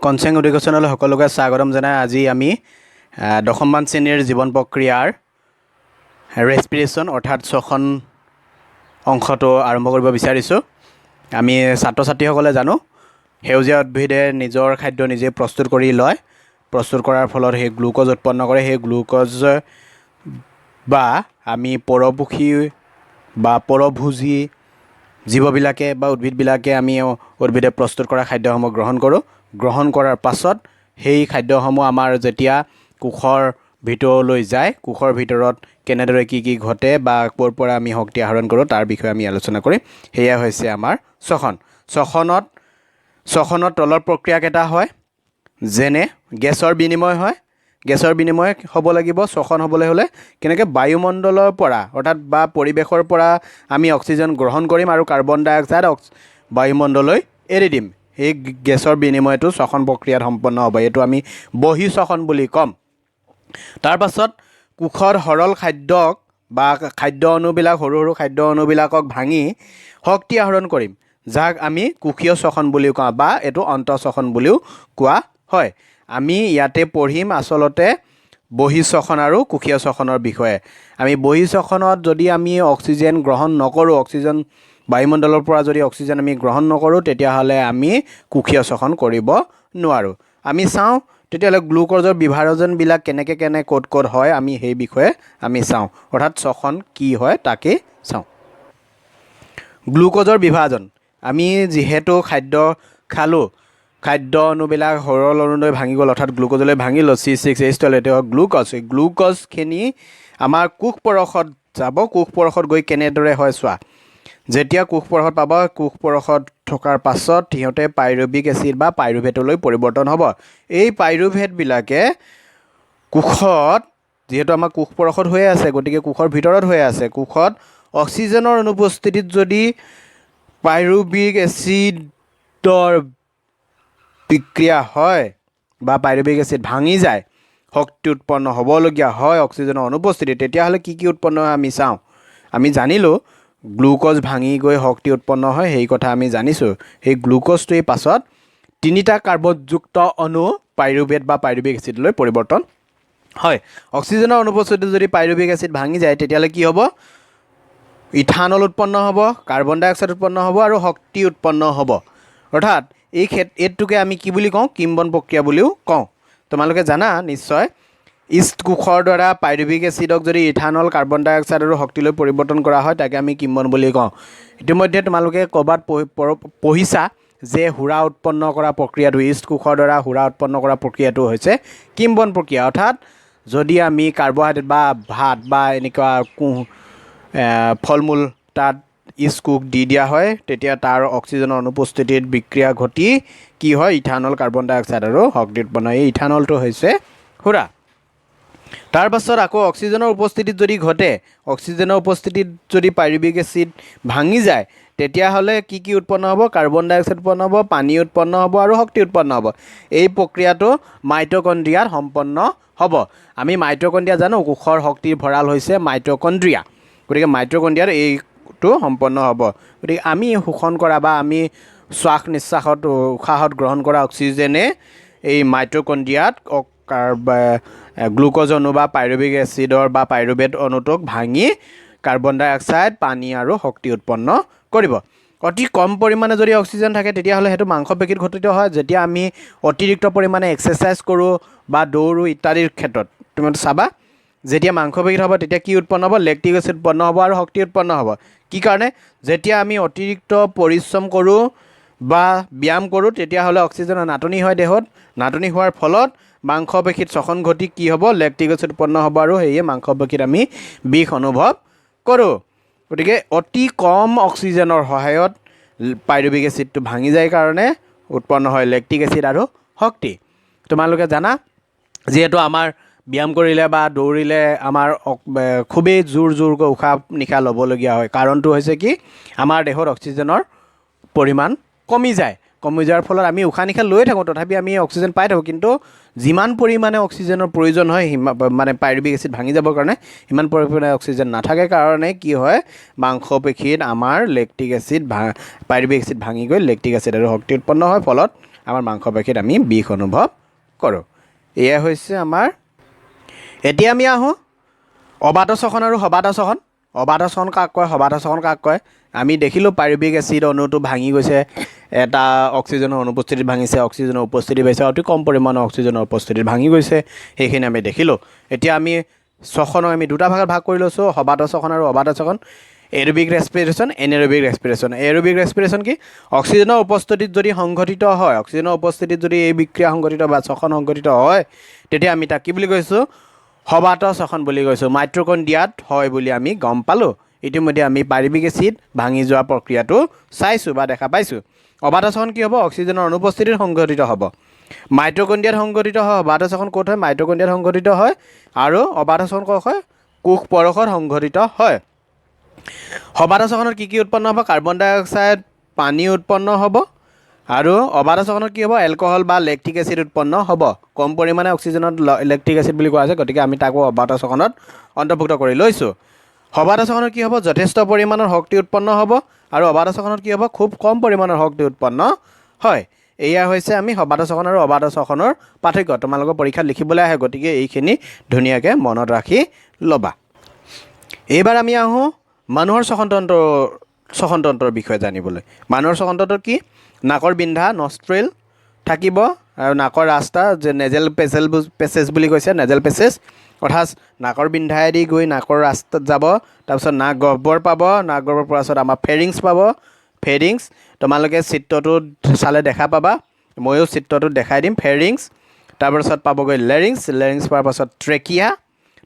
Koncheng Education সকলোকে স্বাগতম জনাই আজি আমি দশমমান শ্ৰেণীৰ জীৱন প্ৰক্ৰিয়াৰ ৰেস্পিৰেশ্যন অৰ্থাৎ শ্বসন অংশটো আৰম্ভ কৰিব বিচাৰিছো আমি ছাত্ৰ ছাত্ৰীসকলে জানো সেউজীয়া উদ্ভিদে নিজৰ খাদ্য নিজে প্ৰস্তুত কৰি লয় প্ৰস্তুত কৰাৰ ফলত সেই গ্লুকোজ উৎপন্ন কৰে সেই গ্লুকোজ বা আমি পৰভোজী বা পৰভোজী জীৱবিলাকে বা উদ্ভিদবিলাকে আমি উদ্ভিদে প্ৰস্তুত কৰা খাদ্যসমূহ গ্ৰহণ কৰাৰ পাছত সেই খাদ্যসমূহ আমাৰ যেতিয়া কোষৰ ভিতৰলৈ যায় কোষৰ ভিতৰত কেনেদৰে কি ঘটে বা ক'ৰ পৰা আমি শক্তি আহৰণ কৰোঁ তাৰ বিষয়ে আমি আলোচনা কৰিম হেয়া হৈছে আমাৰ শ্বসনত তলৰ প্ৰক্ৰিয়া কেইটা হয় যেনে গেছৰ বিনিময় হয় গেছৰ বিনিময় হ'ব লাগিব শ্বসন হ'বলৈ হ'লে কেনেকৈ বায়ুমণ্ডলৰ পৰা অৰ্থাৎ বা পৰিৱেশৰ পৰা আমি অক্সিজেন গ্ৰহণ কৰিম আৰু কাৰ্বন ডাই অক্সাইড বায়ুমণ্ডললৈ এৰি দিম এই গেছৰ বিনিময়টো শ্বসন প্ৰক্ৰিয়াত সম্পন্ন হ'ব এইটো আমি বহি শ্বসন বুলি ক'ম তাৰ পাছত কোষৰ সৰল খাদ্যক বা খাদ্য অণুবিলাক সৰু খাদ্য অণুবিলাকক ভাঙি শক্তি আহৰণ কৰিম যাক আমি কোষীয় শ্বসন বুলিও কওঁ বা এটো অন্তঃশ্বসন বুলিও কোৱা হয় আমি ইয়াতে পঢ়িম আসলতে বহি শ্বসন আৰু কোষীয় শ্বসনৰ বিষয়ে আমি বহি শ্বসনত যদি আমি অক্সিজেন গ্ৰহণ নকৰোঁ অক্সিজেন বায়ুমণ্ডলৰ পৰা যদি অক্সিজেন আমি গ্ৰহণ নকৰোঁ তেতিয়াহ'লে আমি কোষীয় শ্বসন কৰিব নোৱাৰোঁ আমি চাওঁ তেতিয়াহ'লে গ্লুকোজৰ বিভাজনবিলাক কেনেকৈ ক'ত হয় আমি সেই বিষয়ে আমি চাওঁ অৰ্থাৎ শ্বসন কি হয় তাকে চাওঁ গ্লুকোজৰ বিভাজন আমি যিহেতু খাদ্য খালোঁ খাদ্য অণুবিলাক সৰল অণুলৈ ভাঙি গ'ল অৰ্থাৎ গ্লুকোজলৈ ভাঙিলোঁ C6H12 এইটো গ্লুকোজখিনি আমাৰ কোষ পৰশত যাব কোষ পৰশত গৈ কেনেদৰে হয় চোৱা যেতিয়া কোষ পৰশত পাব কোষ পৰশত থকাৰ পাছত সিহঁতে পাইৰুভিক এচিড বা পাইৰুভেটলৈ পৰিৱৰ্তন হ'ব এই পাইৰুভেটবিলাকে কোষত যিহেতু আমাৰ কোষ পৰশত হৈ আছে গতিকে কোষৰ ভিতৰত হৈ আছে কোষত অক্সিজেনৰ অনুপস্থিতিত যদি পাইৰুভিক এচিডৰ বিক্ৰিয়া হয় বা পাইৰুভিক এচিড ভাঙি যায় শক্তি উৎপন্ন হ'বলগীয়া হয় অক্সিজেনৰ অনুপস্থিতিত তেতিয়াহ'লে কি উৎপন্ন হয় আমি চাওঁ আমি জানিলোঁ গ্লুকোজ ভাঙি গৈ শক্তি উৎপন্ন হয় সেই কথা আমি জানিছোঁ সেই গ্লুকোজটোৱে পাছত তিনিটা কাৰ্বনযুক্ত অণু পাইৰুভেট বা পাইৰুভিক এচিডলৈ পৰিৱৰ্তন হয় অক্সিজেনৰ অনুপস্থিতিত যদি পাইৰুভিক এচিড ভাঙি যায় তেতিয়াহ'লে কি হ'ব ইথানল উৎপন্ন হ'ব কাৰ্বন ডাই অক্সাইড উৎপন্ন হ'ব আৰু শক্তি উৎপন্ন হ'ব অৰ্থাৎ এইটোকে আমি কি বুলি কওঁ কিম্বন প্ৰক্ৰিয়া বুলিও কওঁ তোমালোকে জানা নিশ্চয় ইষ্ট কোষৰ দ্বাৰা পাইৰুভিক এচিডক যদি ইথানল কাৰ্বন ডাই অক্সাইড আৰু শক্তিলৈ পৰিৱৰ্তন কৰা হয় তাকে আমি কিম্বন বুলি কওঁ ইতিমধ্যে তোমালোকে ক'ৰবাত পঢ়িছা যে হুৰা উৎপন্ন কৰা প্ৰক্ৰিয়াটো ইষ্ট কোষৰ দ্বাৰা হুৰা উৎপন্ন কৰা প্ৰক্ৰিয়াটো হৈছে কিম্বন প্ৰক্ৰিয়া অৰ্থাৎ যদি আমি কাৰ্বহাইড্ৰেট বা ভাত বা এনেকুৱা ফল মূল তাত ইষ্ট কোষ দি দিয়া হয় তেতিয়া তাৰ অক্সিজেনৰ অনুপস্থিতিত বিক্ৰিয়া ঘটি কি হয় ইথানল কাৰ্বন ডাই অক্সাইড আৰু শক্তি উৎপন্ন এই ইথানলটো হৈছে হুৰা তাৰ পাছত আকৌ অক্সিজেনৰ উপস্থিতিত যদি ঘটে অক্সিজেনৰ উপস্থিতিত যদি পাইৰুভিক এচিড ভাঙি যায় তেতিয়াহ'লে কি উৎপন্ন হ'ব কাৰ্বন ডাই অক্সাইড উৎপন্ন হ'ব পানী উৎপন্ন হ'ব আৰু শক্তি উৎপন্ন হ'ব এই প্ৰক্ৰিয়াটো মাইটকণ্ড্ৰিয়াত সম্পন্ন হ'ব আমি মাইটকণ্ড্ৰিয়া জানো কোষৰ শক্তিৰ ভঁৰাল হৈছে মাইটকণ্ড্ৰিয়া গতিকে মাইটকণ্ড্ৰিয়াত এইটো সম্পন্ন হ'ব গতিকে আমি শোষণ কৰা বা আমি শ্বাস নিশ্বাসত উশাহত গ্ৰহণ কৰা অক্সিজেনে এই মাইটকণ্ড্ৰিয়াত গ্লুকোজ অণু বা পাইৰুভিক এচিডৰ বা পাইৰুভেট অণুটোক ভাঙি কাৰ্বন ডাই অক্সাইড পানী আৰু শক্তি উৎপন্ন কৰিব অতি কম পৰিমাণে যদি অক্সিজেন থাকে তেতিয়াহ'লে সেইটো মাংসপেশীত ঘটিত হয় যেতিয়া আমি অতিৰিক্ত পৰিমাণে এক্সাৰচাইজ কৰোঁ বা দৌৰোঁ ইত্যাদিৰ ক্ষেত্ৰত তুমি চাবা যেতিয়া মাংসপেশীত হ'ব তেতিয়া কি উৎপন্ন হ'ব লেক্টিক এচিড উৎপন্ন হ'ব আৰু শক্তি উৎপন্ন হ'ব কি কাৰণে যেতিয়া আমি অতিৰিক্ত পৰিশ্ৰম কৰোঁ বা ব্যায়াম কৰোঁ তেতিয়াহ'লে অক্সিজেনৰ নাটনি হয় দেহত নাটনি হোৱাৰ ফলত মাংসপেশীত শ্বসন ঘটি কি হ'ব লেক্টিক এচিড উৎপন্ন হ'ব আৰু সেয়ে মাংসপেশীত আমি বিষ অনুভৱ কৰোঁ গতিকে অতি কম অক্সিজেনৰ সহায়ত পাইৰুভিক এচিডটো ভাঙি যায় কাৰণে উৎপন্ন হয় লেক্টিক এচিড আৰু শক্তি তোমালোকে জানা যিহেতু আমাৰ ব্যায়াম কৰিলে বা দৌৰিলে আমাৰ খুবেই জোৰকৈ উশাহ নিশাহ ল'বলগীয়া হয় কাৰণটো হৈছে কি আমাৰ দেহত অক্সিজেনৰ পৰিমাণ কমি যায় কমি যোৱাৰ ফলত আমি উশাহ নিশাহ লৈ থাকোঁ, তথাপি আমি অক্সিজেন পাই থাকোঁ, কিন্তু যিমান পৰিমাণে অক্সিজেনৰ প্ৰয়োজন হয় মানে পাইৰুবিক এচিড ভাঙি যাবৰ কাৰণে ইমান পৰিমাণে অক্সিজেন নাথাকে কাৰণে কি হয়, মাংসপেশীত আমাৰ লেক্টিক এচিড পাইৰুবিক এচিড ভাঙি গৈ লেক্টিক এচিড আৰু শক্তি উৎপন্ন হয়, ফলত আমাৰ মাংসপেশীত আমি বিষ অনুভৱ কৰোঁ। এয়া হৈছে আমাৰ। এতিয়া আমি আহোঁ অবাত শ্বসন আৰু সবাত শ্বসন। অবাত শ্বসন কাক কয়, সবাত শ্বসন কাক কয়? আমি দেখিলোঁ পাইৰুবিক এচিড অণুটো ভাঙি গৈছে, এটা অক্সিজেনৰ অনুপস্থিতিত ভাঙিছে, অক্সিজেনৰ উপস্থিতি পাইছে, অতি কম পৰিমাণৰ অক্সিজেনৰ উপস্থিতিত ভাঙি গৈছে, সেইখিনি আমি দেখিলোঁ। এতিয়া আমি শ্বসনক আমি দুটা ভাগত ভাগ কৰি লৈছোঁ, সবাত শ্বসন আৰু অবাত শ্বসন। এৰোবিক ৰেছপিৰেশ্যন, এনএৰোবিক ৰেছপিৰেশ্যন। এৰোবিক ৰেছপিৰেশ্যন কি? অক্সিজেনৰ উপস্থিতিত যদি সংঘটিত হয়, অক্সিজেনৰ উপস্থিতিত যদি এই বিক্ৰিয়া সংঘটিত বা শ্বসন সংঘটিত হয়, তেতিয়া আমি তাক কি বুলি কৈছোঁ? সবাত শ্বসন বুলি কৈছোঁ। মাইট্ৰকণ্ড্ৰিয়াত হয় বুলি আমি গম পালোঁ। ইতিমধ্যে আমি পাইৰুবিক এচিড ভাঙি যোৱা প্ৰক্ৰিয়াটো চাইছোঁ বা দেখা পাইছোঁ। অবাত শ্বসন কি হ'ব? অক্সিজেনৰ অনুপস্থিতিত সংঘটিত হ'ব। মাইট্ৰকণ্ড্ৰিয়াত সংঘটিত হয়। অবাত শ্বসন ক'ত হয়? মাইট্ৰকণ্ড্ৰিয়াত সংঘটিত হয়। আৰু অবাত শ্বসন ক'ত হয়? কোষ পৰশত সংঘটিত হয়। সবাত শ্বসনত কি উৎপন্ন হ'ব? কাৰ্বন ডাই অক্সাইড, পানী উৎপন্ন হ'ব। আৰু অবাত শ্বসনত কি হ'ব? এলকহল বা লেক্টিক এচিড উৎপন্ন হ'ব। কম পৰিমাণে অক্সিজেনত লেক্টিক এচিড বুলি কোৱা হৈছে, গতিকে আমি তাকো অবাত শ্বসনত অন্তৰ্ভুক্ত কৰি লৈছোঁ। সবাত শ্বসনত কি হ'ব? যথেষ্ট পৰিমাণৰ শক্তি উৎপন্ন হ'ব। আৰু অবাত শ্বসনত কি হ'ব? খুব কম পৰিমাণৰ শক্তি উৎপন্ন হয়। এয়া হৈছে আমি সবাত শ্বসন আৰু অবাত শ্বসনৰ পাৰ্থক্য। তোমালোকৰ পৰীক্ষাত লিখিবলৈ আহে, গতিকে এইখিনি ধুনীয়াকৈ মনত ৰাখি ল'বা। এইবাৰ আমি আহোঁ মানুহৰ শ্বসনতন্ত্ৰৰ বিষয়ে জানিবলৈ। মানুহৰ শ্বসনতন্ত্ৰ কি? নাকৰ বিন্ধা, নষ্ট্ৰেল থাকিব, আৰু নাকৰ ৰাস্তা যে নেজেল পেছেজ বুলি কৈছে, নেজেল পেছেজ, অৰ্থাৎ নাকৰ বিন্ধাইদি গৈ নাকৰ ৰাস্তাত যাব, তাৰপিছত নাক গহ্বৰ পাব, নাক গহ্বৰ পোৱাৰ পাছত আমাৰ ফেৰিংছ পাব। ফেৰিংছ তোমালোকে চিত্ৰটোত চালে দেখা পাবা, ময়ো চিত্ৰটোত দেখাই দিম। ফেৰিংছ, তাৰপাছত পাবগৈ লেৰিংছ, লেৰিংছ পোৱাৰ পাছত ট্ৰেকিয়া,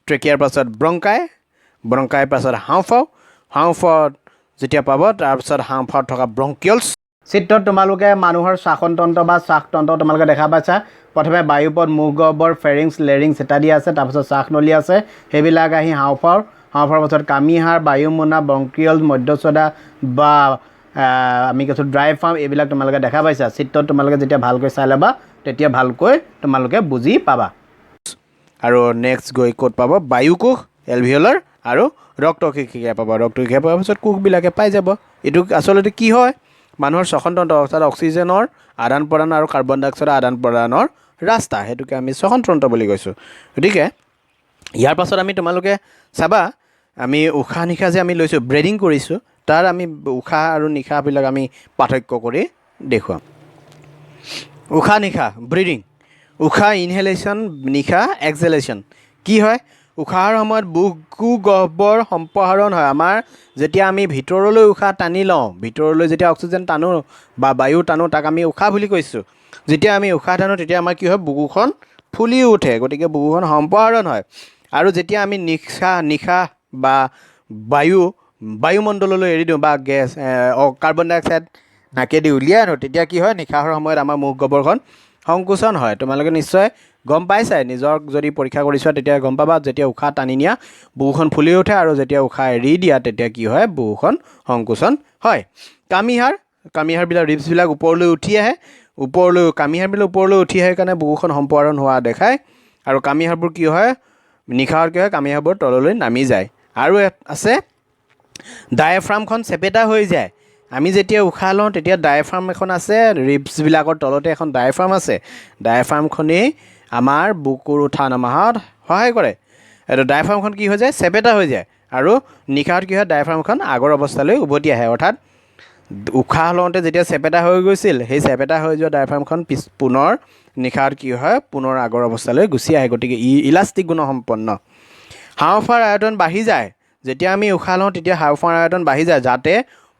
ট্ৰেকিয়াৰ পাছত ব্ৰংকাই, ব্ৰংকাইৰ পাছত হাওঁফাওঁ, হাওঁফাওত যেতিয়া পাব তাৰপিছত হাওঁফাওত থকা ব্ৰংকিয়লছ। চিত্ৰত তোমালোকে মানুহৰ শ্বাসনতন্ত্ৰ বা শ্বাসতন্ত্ৰ তোমালোকে দেখা পাইছা। প্ৰথমে বায়ুপথ, মুখ গহ্বৰ, ফেৰিংছ, লেৰিংছ ইত্যাদি আছে, তাৰপিছত শ্বাসনলী আছে, সেইবিলাক আহি হাওঁফাওঁ, হাওঁফাওৰ পাছত কামিহাড়, বায়ুমোনা, ব্ৰংকিয়ল, মধ্যছদা বা আমি কৈছোঁ ড্ৰাই ফাৰ্ম, এইবিলাক তোমালোকে দেখা পাইছা। চিত্ৰত তোমালোকে যেতিয়া ভালকৈ চাই ল'বা, তেতিয়া ভালকৈ তোমালোকে বুজি পাবা। আৰু নেক্সট গৈ ক'ত পাব? বায়ুকোষ, এলভিঅলাৰ আৰু ৰক্তকেশিকা পাব। ৰক্তকেশিকা পোৱাৰ পাছত কোষবিলাকে পাই যাব। এইটো আচলতে কি হয়? মানুহৰ শ্বসনতন্ত্ৰ, অৰ্থাৎ অক্সিজেনৰ আদান প্ৰদান আৰু কাৰ্বন ডাই অক্সাইডৰ আদান প্ৰদানৰ ৰাস্তা, সেইটোকে আমি শ্বসনতন্ত্ৰ বুলি কৈছোঁ। গতিকে ইয়াৰ পাছত আমি তোমালোকে চাবা, আমি উশাহ নিশাহ যে আমি লৈছোঁ, ব্ৰেডিং কৰিছোঁ, তাৰ আমি উশাহ আৰু নিশাহবিলাক আমি পাৰ্থক্য কৰি দেখুৱাম। উশাহ নিশাহ, ব্ৰিডিং। উশাহ ইনহেলেশ্যন, নিশাহ এক্সহেলেশ্যন। কি হয়? উশাহৰ সময়ত বুকু গহ্বৰ সম্প্ৰসাৰণ হয়। আমাৰ যেতিয়া আমি ভিতৰলৈ উশাহ টানি লওঁ, ভিতৰলৈ যেতিয়া অক্সিজেন টানো বা বায়ু টানো, তাক আমি উশাহ বুলি কৈছোঁ। যেতিয়া আমি উশাহ টানো, তেতিয়া আমাৰ কি হয়? বুকুখন ফুলি উঠে, গতিকে বুকুখন সম্প্ৰসাৰণ হয়। আৰু যেতিয়া আমি নিশাহ বা বায়ুমণ্ডললৈ এৰি দিওঁ বা কাৰ্বন ডাই অক্সাইড নাকেদি উলিয়াই আনো, তেতিয়া কি হয়? নিশাহৰ সময়ত আমাৰ মুখ গহ্বৰখন সংকোচন হয়। তোমালোকে নিশ্চয় গম পাইছাই, নিজক যদি পৰীক্ষা কৰিছা তেতিয়া গম পাবা, যেতিয়া উশাহ টানি নিয়া বুকুখন ফুলি উঠে, আৰু যেতিয়া উশাহ এৰি দিয়া তেতিয়া কি হয়? বুকুখন সংকোচন হয়। কামিহাড়বিলাক, ৰিবছবিলাক ওপৰলৈ উঠি আহে, কামিহাড়বিলাক ওপৰলৈ উঠি আহে কাৰণে বুকুখন সম্প্ৰসাৰণ হোৱা দেখায়। আৰু কামিহাড়বোৰ কি হয়? নিশাহত কি হয়? কামিহাড়বোৰ তললৈ নামি যায়। আৰু আছে ডায়েফ্ৰামখন চেপেটা হৈ যায়। আমি যেতিয়া উশাহ লওঁ তেতিয়া ডায়েফ্ৰাম এখন আছে, ৰিবছবিলাকৰ তলতে এখন ডায়েফ্ৰাম আছে। ডায়েফ্ৰামখনেই আমাৰ বুকুৰ উঠা নমাত সহায় কৰে। এইটো ডায়েফ্ৰামখন কি হৈ যায়? চেপেটা হৈ যায়। আৰু নিশাহত কি হয়? ডায়েফ্ৰামখন আগৰ অৱস্থালৈ উভতি আহে। অৰ্থাৎ উশাহ লওঁতে যেতিয়া চেপেটা হৈ গৈছিল, সেই চেপেটা হৈ যোৱা ডায়েফ্ৰামখন পুনৰ নিশাহত কি হয়? পুনৰ আগৰ অৱস্থালৈ গুচি আহে। গতিকে ইলাষ্টিক গুণসম্পন্ন। হাওঁফাওৰ আয়তন বাঢ়ি যায়। যেতিয়া আমি উশাহ লওঁ তেতিয়া হাওঁফাওৰ আয়তন বাঢ়ি যায়, যাতে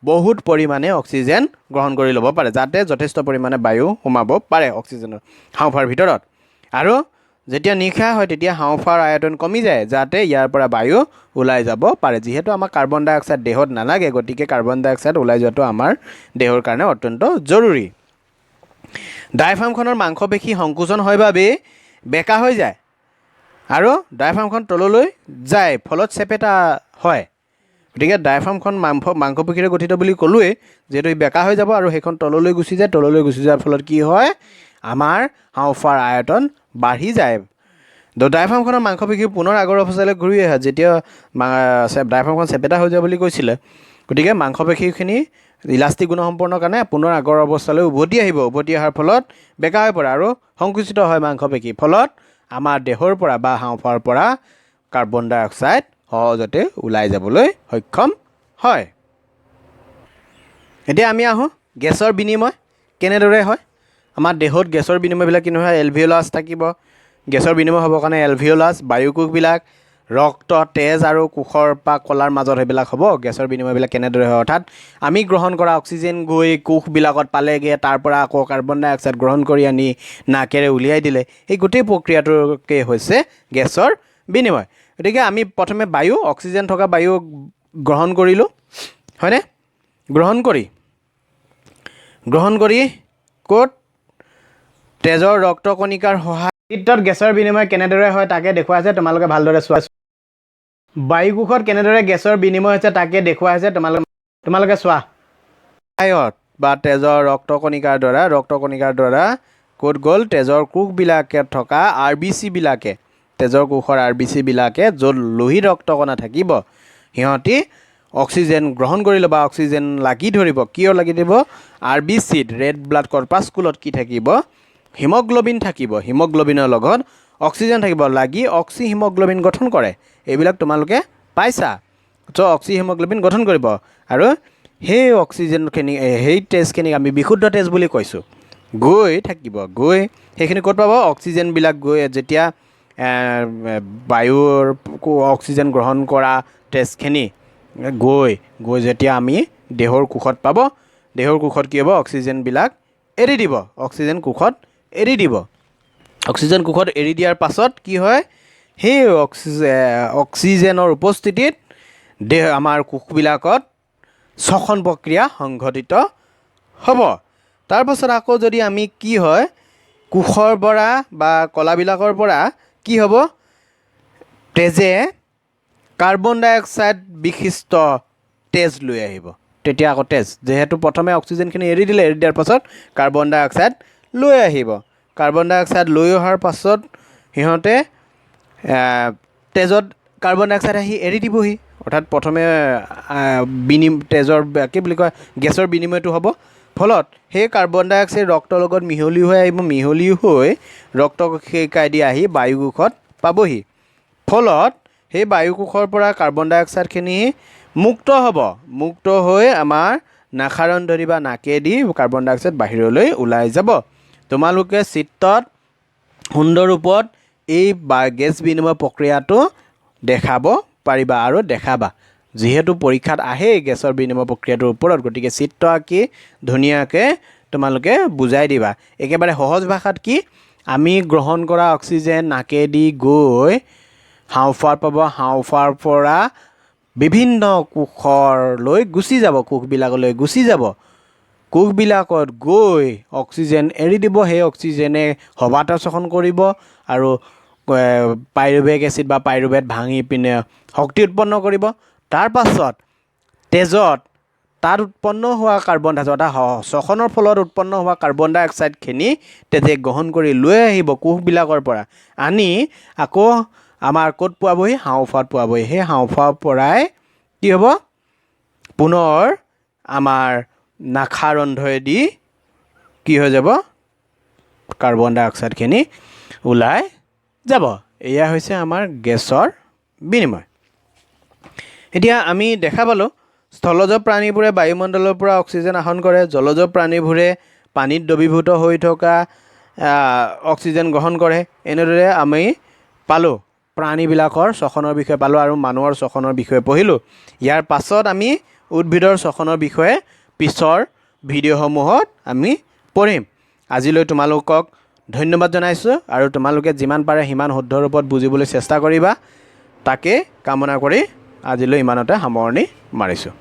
বহুত পৰিমাণে অক্সিজেন গ্ৰহণ কৰি ল'ব পাৰে, যাতে যথেষ্ট পৰিমাণে বায়ু সোমাব পাৰে অক্সিজেনৰ হাওঁফাওৰ ভিতৰত। আৰু যেতিয়া নিশাহ হয় তেতিয়া হাওঁফাওৰ আয়তন কমি যায়, যাতে ইয়াৰ পৰা বায়ু ওলাই যাব পাৰে। যিহেতু আমাক কাৰ্বন ডাই অক্সাইড দেহত নালাগে, গতিকে কাৰ্বন ডাই অক্সাইড ওলাই যোৱাটো আমাৰ দেহৰ কাৰণে অত্যন্ত জৰুৰী। ডায়েফ্ৰামখনৰ মাংসপেশী সংকোচন হয় বাবে বেকা হৈ যায়, আৰু ডায়েফ্ৰামখন তললৈ যায়, ফলত চেপেটা হয়। গতিকে ডায়াফ্ৰামখন মাংসপেশীৰে গঠিত বুলি ক'লোৱেই, যিহেতু ই বেকা হৈ যাব আৰু সেইখন তললৈ গুচি যায়। তললৈ গুচি যোৱাৰ ফলত কি হয়, আমাৰ হাওঁফাওৰ আয়তন বাঢ়ি যায়। ডায়াফ্ৰামখনৰ মাংসপেশী পুনৰ আগৰ অৱস্থালৈ ঘূৰি আহে যেতিয়া ডায়াফ্ৰামখন চেপেটা হৈ যায় বুলি কৈছিলে। গতিকে মাংসপেশীখিনি ইলাষ্টিক গুণসম্পন্নৰ কাৰণে পুনৰ আগৰ অৱস্থালৈ উভতি আহিব। উভতি অহাৰ ফলত বেকা হৈ পৰে আৰু সংকুচিত হয় মাংসপেশী। ফলত আমাৰ দেহৰ পৰা বা হাওঁফাওৰ পৰা কাৰ্বন ডাই অক্সাইড সহজতে ওলাই যাবলৈ সক্ষম হয়। এতিয়া আমি আহোঁ গেছৰ বিনিময় কেনেদৰে হয়। আমাৰ দেহত গেছৰ বিনিময়বিলাক কেনেদৰে হয়। এলভিঅলাছ থাকিব। গেছৰ বিনিময় হ'বৰ কাৰণে এলভিঅলাছ, বায়ুকোষবিলাক, ৰক্ত, তেজ আৰু কোষৰ পৰা কলাৰ মাজত সেইবিলাক হ'ব। গেছৰ বিনিময়বিলাক কেনেদৰে হয়, অৰ্থাৎ আমি গ্ৰহণ কৰা অক্সিজেন গৈ কোষবিলাকত পালেগৈ, তাৰ পৰা আকৌ কাৰ্বন ডাই অক্সাইড গ্ৰহণ কৰি আনি নাকেৰে উলিয়াই দিলে। এই গোটেই প্ৰক্ৰিয়াটোকে হৈছে গেছৰ বিনিময়। গতিকে আমি প্ৰথমে বায়ু, অক্সিজেন থকা বায়ু গ্ৰহণ কৰিলোঁ, হয়নে? গ্ৰহণ কৰি ক'ত? তেজৰ ৰক্তকণিকাৰ চিত্ৰত গেছৰ বিনিময় কেনেদৰে হয় তাকে দেখুওৱা হৈছে, তোমালোকে ভালদৰে চোৱা। বায়ুকোষত কেনেদৰে গেছৰ বিনিময় হৈছে তাকে দেখুওৱা হৈছে, তোমালোকে চোৱা। বা তেজৰ ৰক্তকণিকাৰ দ্বাৰা ক'ত গ'ল? তেজৰ কোষবিলাকে থকা RBC-বিলাকে, তেজৰ কোষৰ RBC-বিলাকে য'ত লোহিত ৰক্তকণা থাকিব, সিহঁতি অক্সিজেন গ্ৰহণ কৰিলে বা অক্সিজেন লাগি ধৰিব। কিয় লাগি ধৰিব? RBC-ত ৰেড ব্লাড কৰ্পাছকুলত কি থাকিব? হিমগ্ল'বিন থাকিব। হিমগ্ল'বিনৰ লগত অক্সিজেন থাকিব, লাগি অক্সি হিমগ্ল'বিন গঠন কৰে। এইবিলাক তোমালোকে পাইছা। চ' অক্সি হিমগ্ল'বিন গঠন কৰিব আৰু সেই অক্সিজেনখিনি, সেই তেজখিনিক আমি বিশুদ্ধ তেজ বুলি কৈছোঁ। গৈ সেইখিনি ক'ত পাব? অক্সিজেনবিলাক গৈ যেতিয়া বায়ুৰ অক্সিজেন গ্ৰহণ কৰা তেজখিনি গৈ যেতিয়া আমি দেহৰ কোষত পাব, দেহৰ কোষত কি হ'ব? অক্সিজেনবিলাক এৰি দিব। অক্সিজেন কোষত এৰি দিয়াৰ পাছত কি হয়? সেই অক্সিজেনৰ উপস্থিতিত আমাৰ কোষবিলাকত শ্বসন প্ৰক্ৰিয়া সংঘটিত হ'ব। তাৰপাছত আকৌ যদি আমি কি হয়, কোষৰ পৰা বা কলাবিলাকৰ পৰা কি হ'ব? তেজে কাৰ্বন ডাই অক্সাইড বিশিষ্ট তেজ লৈ আহিব। তেতিয়া আকৌ তেজ, যিহেতু প্ৰথমে অক্সিজেনখিনি এৰি দিয়াৰ পাছত কাৰ্বন ডাই অক্সাইড লৈ আহিব। কাৰ্বন ডাই অক্সাইড লৈ অহাৰ পাছত সিহঁতে তেজত কাৰ্বন ডাই অক্সাইড আহি এৰি দিবহি। অৰ্থাৎ প্ৰথমে তেজৰ কি বুলি কয়, গেছৰ বিনিময়টো হ'ব। ফলত সেই কাৰ্বন ডাই অক্সাইড ৰক্তৰ লগত মিহলি হৈ আহিব। মিহলি হৈ ৰক্তকণিকাইদি আহি বায়ুকোষত পাবহি। ফলত সেই বায়ুকোষৰ পৰা কাৰ্বন ডাই অক্সাইডখিনি মুক্ত হ'ব। মুক্ত হৈ আমাৰ নাসাৰন্ধৰি বা নাকেদি কাৰ্বন ডাই অক্সাইড বাহিৰলৈ ওলাই যাব। তোমালোকে চিত্ৰত সুন্দৰ ৰূপত এই গেছ বিনিময় প্ৰক্ৰিয়াটো দেখাব পাৰিবা আৰু দেখাবা। যিহেতু পৰীক্ষাত আহেই গেছৰ বিনিময় প্ৰক্ৰিয়াটোৰ ওপৰত, গতিকে চিত্ৰ আঁকি ধুনীয়াকৈ তোমালোকে বুজাই দিবা। একেবাৰে সহজ ভাষাত কি? আমি গ্ৰহণ কৰা অক্সিজেন নাকেদি গৈ হাওঁফাওত পাব। হাওঁফাওৰ পৰা বিভিন্ন কোষলৈ গুচি যাব, কোষবিলাকলৈ গুচি যাব। কোষবিলাকত গৈ অক্সিজেন এৰি দিব। সেই অক্সিজেনে সবাতোৰ শোষণ কৰিব আৰু পাইৰুভেক এচিড বা পাইৰুভেট ভাঙি পিনে শক্তি উৎপন্ন কৰিব। তাৰ পাছত তেজত তাত উৎপন্ন হোৱা কাৰ্বন ডাই অক্সাইড, শ্বসনৰ ফলত উৎপন্ন হোৱা কাৰ্বন ডাই অক্সাইডখিনি তেজে গ্ৰহণ কৰি লৈ আহিব কোষবিলাকৰ পৰা, আনি আকৌ আমাৰ ক'ত পোৱাবহি? হাওঁফাওত পোৱাবহি। সেই হাওঁফাওৰ পৰাই কি হ'ব? পুনৰ আমাৰ নাসাৰন্ধৰেদি কি হৈ যাব? কাৰ্বন ডাই অক্সাইডখিনি ওলাই যাব। এয়া হৈছে আমাৰ গেছৰ বিনিময়। এতিয়া আমি দেখা পালোঁ স্থলজ প্ৰাণীবোৰে বায়ুমণ্ডলৰ পৰা অক্সিজেন আহৰণ কৰে। জলজ প্ৰাণীবোৰে পানীত দ্ৰৱীভূত হৈ থকা অক্সিজেন গ্ৰহণ কৰে। এনেদৰে আমি পালোঁ প্ৰাণীবিলাকৰ শ্বসনৰ বিষয়ে পালোঁ আৰু মানুহৰ শ্বসনৰ বিষয়ে পঢ়িলোঁ। ইয়াৰ পাছত আমি উদ্ভিদৰ শ্বসনৰ বিষয়ে পিছৰ ভিডিঅ'সমূহত আমি পঢ়িম। আজিলৈ তোমালোকক ধন্যবাদ জনাইছোঁ আৰু তোমালোকে যিমান পাৰে সিমান শুদ্ধ ৰূপত বুজিবলৈ চেষ্টা কৰিবা। তাকে কামনা কৰি আজিলৈ ইমানতে সামৰণি মাৰিছোঁ।